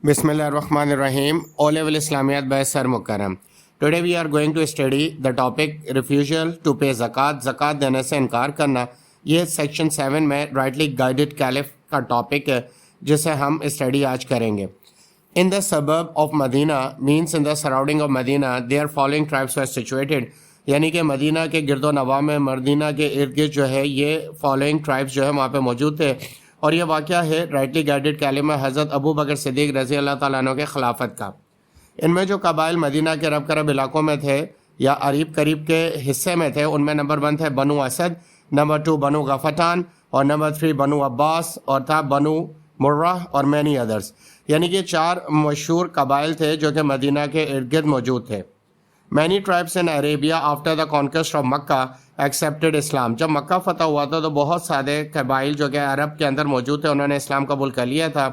Bismillahirrahmanirrahim. O level Islamiyat by Sir Mukarram. Today we are going to study the topic refusal to pay zakat. zakat देने से इनकार करना. ये section 7 में rightly guided caliph का topic है जिसे हम स्टडी आज करेंगे. In the suburb of Medina means in the surrounding of Medina there following tribes were situated. यानी कि मदीना के गिरदो नवा में मदीना के इर्द गिर्द जो है ये फॉलोइंग ट्राइब्स जो है वहाँ पे मौजूद थे. और ये वाक़या है राइटली गाइडेड कैलिमा हज़रत अबू बकर सिद्दीक़ रज़ी अल्लाह ताला अन्हु के खिलाफत का. इनमें जो कबाइल मदीना के रब करब इलाकों में थे या अरीब करीब के हिस्से में थे उनमें नंबर 1 थे बनु असद, नंबर 2 बनु गफटान और नंबर 3 बनु अब्बास और था बनु मुर्रा और मैनी अदर्स. यानी कि 4 मशहूर कबाइल थे जो कि मदीना के इर्द गिर्द मौजूद थे. Many tribes in Arabia after the conquest of Mecca accepted Islam. जब मक्का फतह हुआ था तो बहुत सारे कबाइल जो कि अरब के अंदर मौजूद थे उन्होंने इस्लाम कबूल कर लिया था.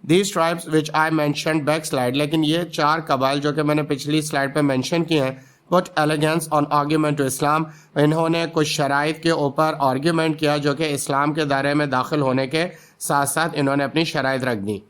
These tribes which I mention back slide, लेकिन ये 4 कबाइल जो कि मैंने पिछली स्लाइड पे मेंशन किए हैं but allegiance on argument to Islam, इन्होंने कुछ शराइत के ऊपर आर्ग्यूमेंट किया जो कि इस्लाम के दायरे में दाखिल होने के साथ साथ इन्होंने अपनी शराइत रख दी.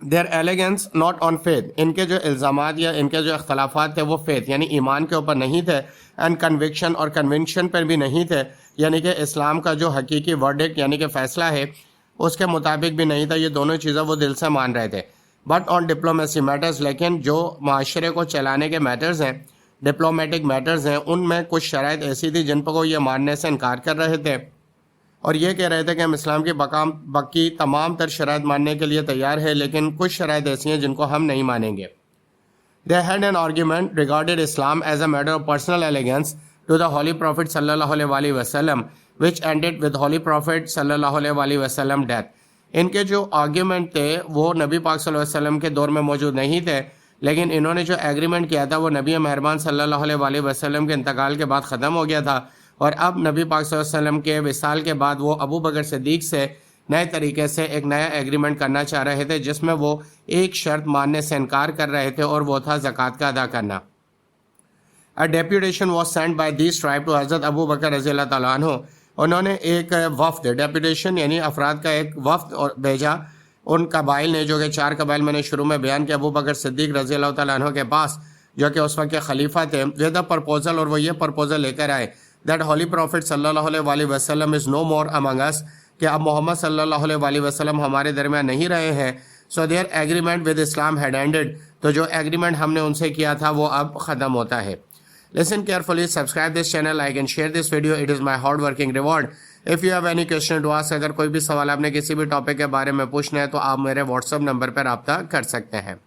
Their allegiance not on faith, इनके जो इल्ज़ामात या इनके जो इख्तलाफात थे वो फेथ यानी ईमान के ऊपर नहीं थे, एंड कन्विक्शन और कन्विक्शन पर भी नहीं थे, यानी कि इस्लाम का जो हकीकी वर्डिक्ट यानी कि फ़ैसला है उसके मुताबिक भी नहीं था. ये दोनों चीज़ें वो दिल से मान रहे थे. बट ऑन डिप्लोमेसी मैटर्स, लेकिन जो माशरे को चलाने के मैटर्स हैं, डिप्लोमेटिक मैटर्स हैं, उनमें कुछ शराइत ऐसी थी जिन पर वो ये मानने से इनकार कर रहे थे और ये कह रहे थे कि हम इस्लाम की बाकी तमाम तर शराइत मानने के लिए तैयार है, लेकिन कुछ शराइत ऐसी हैं जिनको हम नहीं मानेंगे. They had an argument regarded Islam as a matter of personal allegiance to the Holy Prophet sallallahu alaihi wasallam, which ended with Holy Prophet sallallahu alaihi wasallam death. इनके जो आर्ग्यूमेंट थे वो नबी पाक सल्लल्लाहु अलैहि वसल्लम के दौर में मौजूद नहीं थे, लेकिन इन्होंने जो एग्रीमेंट किया था वो नबी मेहरबान सल्लल्लाहु अलैहि वसल्लम के इंतकाल के बाद ख़त्म हो गया था. और अब नबी पाक सल्लल्लाहु अलैहि वसल्लम के विसाल के बाद वो अबू बकर सिद्दीक़ से नए तरीके से एक नया एग्रीमेंट करना चाह रहे थे जिसमें वो एक शर्त मानने से इनकार कर रहे थे और वो था ज़कात का अदा करना. A deputation was sent by this tribe to Hazrat Abu बकर रज़ी अल्लाह ताला अन्हु. उन्होंने एक वफ़द, डेप्यूटेशन यानी अफराद का एक वफ़द भेजा उन कबाइल ने जो कि 4 कबाइल मैंने शुरू में बयान किया अबू बकर सिद्दीक़ रज़ी अल्लाह ताला अन्हु के पास जो कि उस वक्त के खलीफा थे, विद अ प्रपोजल, और वो ये प्रपोजल लेकर आए दैट होली प्रॉफिट सल्लल्लाहु अलैहि वसल्लम इज़ नो मोर अमंग अस, कि अब मोहम्मद सल्लल्लाहु अलैहि वसल्लम हमारे दरमियान नहीं रहे हैं. So their agreement with Islam had ended, तो जो एग्रीमेंट हमने उनसे किया था वो अब ख़त्म होता है. Listen carefully, subscribe this channel, like and share this video, it is my hard working reward. If you have any question to ask, अगर कोई भी सवाल आपने किसी भी टॉपिक के बारे में पूछना है तो आप मेरे व्हाट्सअप नंबर पर रब्ता कर सकते हैं.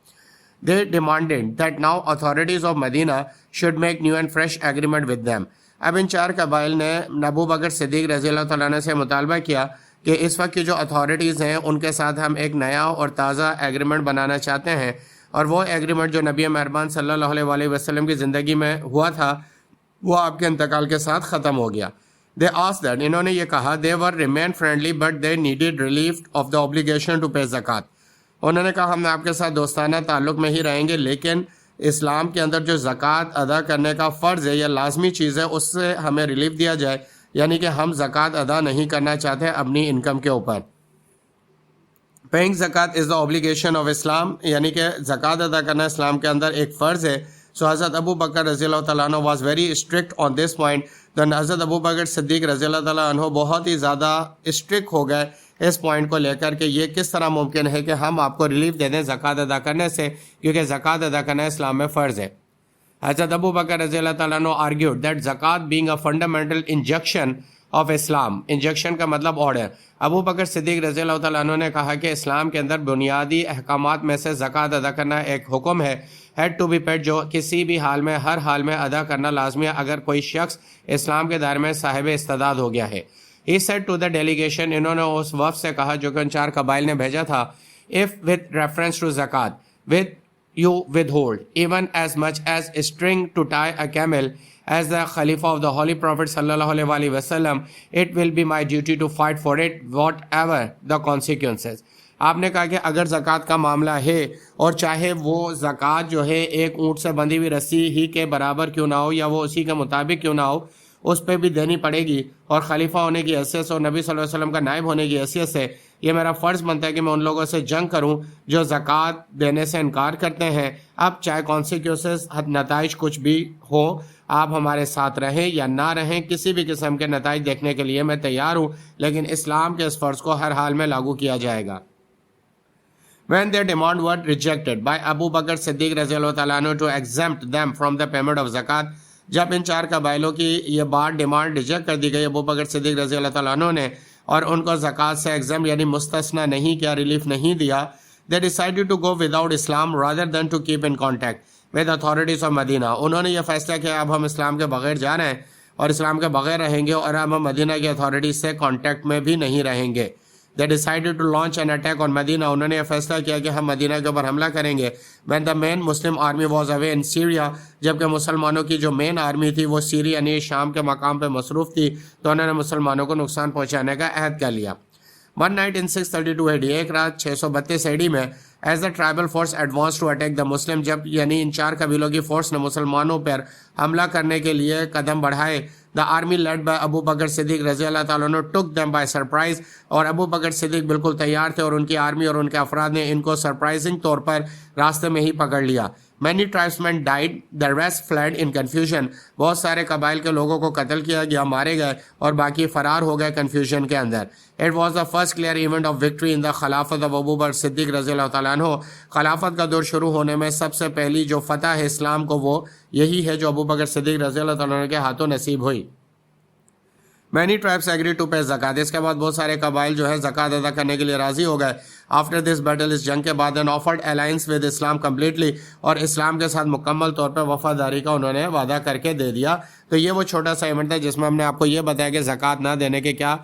They demanded that now authorities of Medina should make new and fresh agreement with them. अब इन 4 कबाइल ने अबू बकर सिद्दीक़ रज़ी अल्लाह तआला अन्हु से मुतालबा किया कि इस वक्त की जो अथॉरिटीज़ हैं उनके साथ हम एक नया और ताज़ा एग्रीमेंट बनाना चाहते हैं, और वो एग्रीमेंट जो नबी मेहरबान सल्लल्लाहु अलैहि वसल्लम की ज़िंदगी में हुआ था वो आपके इंतकाल के साथ ख़त्म हो गया. दे आस्क्ड दैट, इन्होंने ये कहा, they were remain friendly but they needed relief of the obligation to pay zakat. उन्होंने कहा हम आपके साथ दोस्ताना ताल्लुक़ में ही रहेंगे, लेकिन इस्लाम के अंदर जो ज़कात अदा करने का फ़र्ज़ है या लाजमी चीज़ है उससे हमें रिलीफ दिया जाए, यानी कि हम ज़कात अदा नहीं करना चाहते अपनी इनकम के ऊपर. Paying zakat is the obligation of Islam, यानी कि ज़कात अदा करना इस्लाम के अंदर एक फ़र्ज़ है. सो हज़रत अबू बकर रज़ी अल्लाह तआला अन्हु was very strict on this point. Then हज़रत अबू बकर सिद्दीक़ रज़ी अल्लाह तआला अन्हु बहुत ही ज़्यादा स्ट्रिक्ट हो गए इस पॉइंट को लेकर कि ये किस तरह मुमकिन है कि हम आपको रिलीफ दे दें ज़कात अदा करने से, क्योंकि ज़कात अदा करना इस्लाम में फ़र्ज़ है. हज़रत अबू बकर रज़ी अल्लाह तआला अन्हु argued that zakat being a fundamental injunction of Islam, injunction का मतलब ऑर्डर. अबू बकर सिद्दीक़ रज़ी अल्लाह तआला अन्हु ने कहा कि इस्लाम के अंदर बुनियादी अहकामात में से ज़कात अदा करना एक हुक्म है, हैड टू बी पेड, जो किसी भी हाल में हर हाल में अदा करना लाजमी है अगर कोई शख्स इस्लाम के दायरे में साहिब इस्तिदाद हो गया है. He said to the delegation, इन्होंने उस वफ़द से कहा जो कि उन 4 कबाइल ने भेजा था, if with reference to zakat, with you withhold even as much as a string to tie a camel as the Khalifa of the Holy Prophet sallallahu alaihi wasallam, it will be my duty to fight for it whatever the consequences. आपने कहा कि अगर ज़कात का मामला है और चाहे वो ज़कात जो है एक ऊँट से बंधी हुई रस्सी ही के बराबर क्यों ना हो या वो उसी के मुताबिक क्यों ना हो, उस पर भी देनी पड़ेगी, और खलीफा होने की हैसियत से और नबी सल्लल्लाहु अलैहि वसल्लम का नायब होने की हैसियत से یہ میرا فرض بنتا ہے کہ میں ان لوگوں سے جنگ کروں جو زکوٰۃ دینے سے انکار کرتے ہیں. اب چاہے کانسیکوینسز نتائج کچھ بھی ہو، آپ ہمارے ساتھ رہیں یا نہ رہیں، کسی بھی قسم کے نتائج دیکھنے کے لیے میں تیار ہوں، لیکن اسلام کے اس فرض کو ہر حال میں لاگو کیا جائے گا. When their demand were rejected by Abu Bakr Siddiq رضی اللہ تعالیٰ عنہ to exempt them from the payment of zakat، جب ان چار قبائلوں کی یہ بات ڈیمانڈ ریجیکٹ کر دی گئی ابو بکر صدیق رضی اللہ تعالیٰ عنہ نے، اور ان کو زکوٰۃ سے ایگزم یعنی مستثنا نہیں کیا، ریلیف نہیں دیا، they decided to go without Islam rather than to keep in contact with authorities of مدینہ. انہوں نے یہ فیصلہ کیا اب ہم اسلام کے بغیر جا رہے ہیں اور اسلام کے بغیر رہیں گے، اور اب ہم مدینہ کی اتھارٹیز سے کانٹیکٹ میں بھی نہیں رہیں گے. They decided to launch an attack on مدینہ. انہوں نے یہ فیصلہ کیا کہ ہم مدینہ کے اوپر حملہ کریں گے. When the main Muslim army was away in Syria، جبکہ مسلمانوں کی جو مین آرمی تھی وہ سیری یعنی شام کے مقام پہ مصروف تھی، تو انہوں نے مسلمانوں کو نقصان پہنچانے کا عہد کر لیا. One night in 632 AD، ایک رات 632 AD میں، as the tribal force advanced to attack the Muslim، جب یعنی ان چار قبیلوں کی فورس نے مسلمانوں پر حملہ کرنے کے لیے قدم بڑھائے، the army led by ابو بکر صدیق رضی اللہ تعالیٰ عنہ took them by surprise، اور ابو بکر صدیق بالکل تیار تھے اور ان کی آرمی اور ان کے افراد نے ان کو سرپرائزنگ طور پر راستے میں ہی پکڑ لیا. Many tribesmen died، the rest fled in confusion، بہت سارے قبائل کے لوگوں کو قتل کیا گیا، مارے گئے، اور باقی فرار ہو گئے کنفیوژن کے اندر. It was the first clear event of victory in the خلافت of ابو بکر صدیق رضی اللہ تعالیٰ عنہ. خلافت کا دور شروع ہونے میں سب سے پہلی جو فتح ہے اسلام کو وہ یہی ہے جو ابو بکر صدیق رضی اللہ تعالیٰ عنہ کے ہاتھوں نصیب ہوئی. Many tribes agreed to pay zakat، اس کے بعد بہت سارے قبائل جو ہے زکوٰۃ ادا کرنے کے لیے راضی ہو گئے. After this battle، اس جنگ کے بعد and offered alliance with Islam completely، اور اسلام کے ساتھ مکمل طور پہ وفاداری کا انہوں نے وعدہ کر کے دے دیا. تو یہ وہ چھوٹا سا ایونٹ ہے جس میں ہم نے آپ کو یہ بتایا کہ زکوٰۃ نہ دینے کے کیا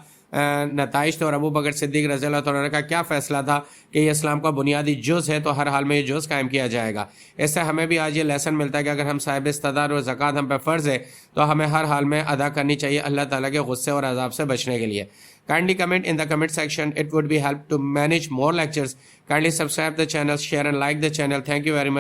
نتائج تھے، اور ابو بکر صدیق رضی اللہ تعالیٰ عنہ کا کیا فیصلہ تھا کہ یہ اسلام کا بنیادی جز ہے، تو ہر حال میں یہ جز قائم کیا جائے گا. اس سے ہمیں بھی آج یہ لیسن ملتا ہے کہ اگر ہم صاحب استعداد اور زکوٰۃ ہم پہ فرض ہے تو ہمیں ہر حال میں ادا کرنی چاہیے اللہ تعالیٰ کے غصے اور عذاب سے بچنے کے لیے. Kindly comment in the comment section. It would be help to manage more lectures. Kindly subscribe the channel, share and like the channel. Thank you very much.